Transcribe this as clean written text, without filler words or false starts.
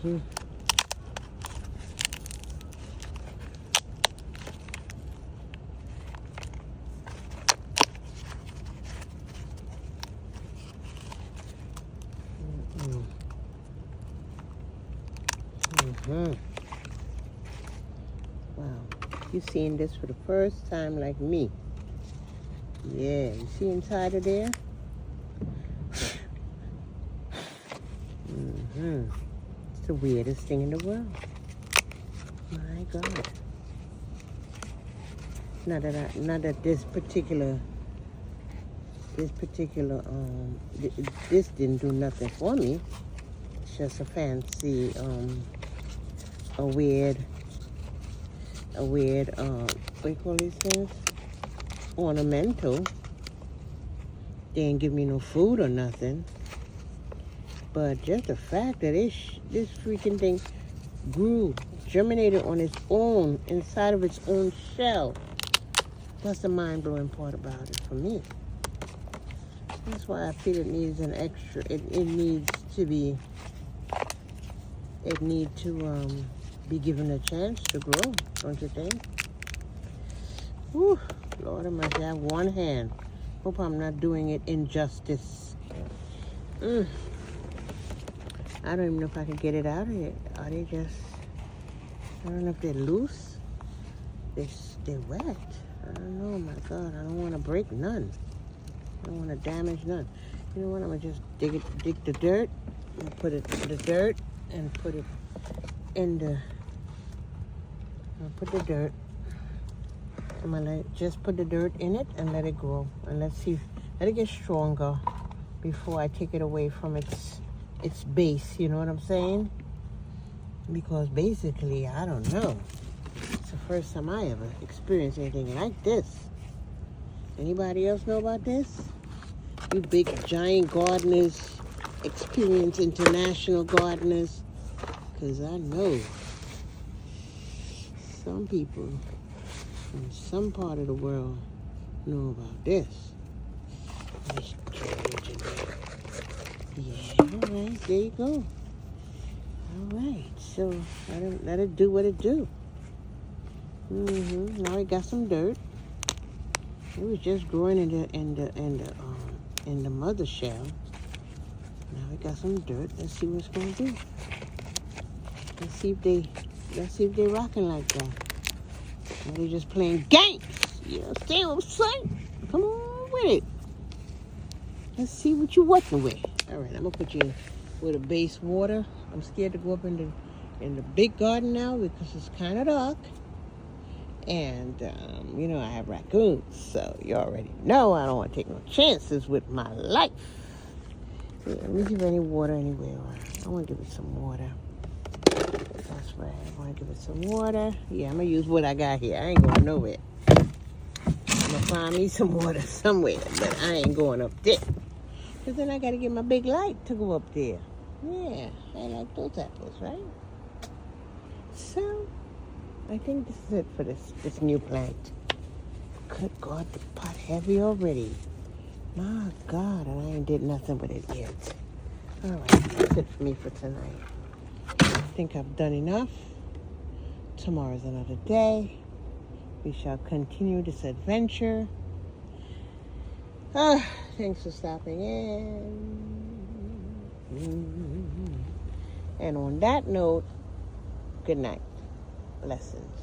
Mm-hmm. Mm-hmm. Wow. You seeing this for the first time like me. Yeah, you see inside of there? Mm-hmm. It's the weirdest thing in the world. My God. Not that this particular, this didn't do nothing for me. It's just a fancy, a weird, what do you call these things? Ornamental. They didn't give me no food or nothing. But just the fact that this freaking thing grew, germinated on its own, inside of its own shell. That's the mind-blowing part about it for me. That's why I feel it needs an extra, it needs to be be given a chance to grow, don't you think? Whew, Lord, I must have one hand. Hope I'm not doing it injustice. I don't even know if I can get it out of here. Are they just, I don't know if they're loose. They're wet. I don't know, my God. I don't want to break none. I don't want to damage none. You know what? I'm going to just dig the dirt and put it in the dirt and put it in the, I'll put the dirt. I'm going to just put the dirt in it and let it grow. And let it get stronger before I take it away from its base. You know what I'm saying? Because basically, I don't know. It's the first time I ever experienced anything like this. Anybody else know about this? You big giant gardeners, experienced international gardeners. Because I know some people in some part of the world know about this. Yeah, all right, there you go. All right, so let it do what it do. Now it got some dirt. It was just growing in the mother shell. Now it got some dirt. Let's see what it's gonna do. Let's see if they rocking like that. Or they just playing games. You understand what I'm saying? Come on with it. Let's see what you working with. All right, I'm gonna put you in with a base water. I'm scared to go up in the big garden now because it's kind of dark. And, I have raccoons, so you already know I don't want to take no chances with my life. Yeah, let me give any water anywhere. I want to give it some water. That's right. I want to give it some water. Yeah, I'm going to use what I got here. I ain't going nowhere. I'm going to find me some water somewhere, but I ain't going up there. Because then I got to get my big light to go up there. Yeah, I like those apples, right? So I think this is it for this new plant. Good God, the pot heavy already. My God, and I ain't did nothing with it yet. All right, that's it for me for tonight. I think I've done enough. Tomorrow's another day. We shall continue this adventure. Thanks for stopping in. And on that note, good night. Blessings.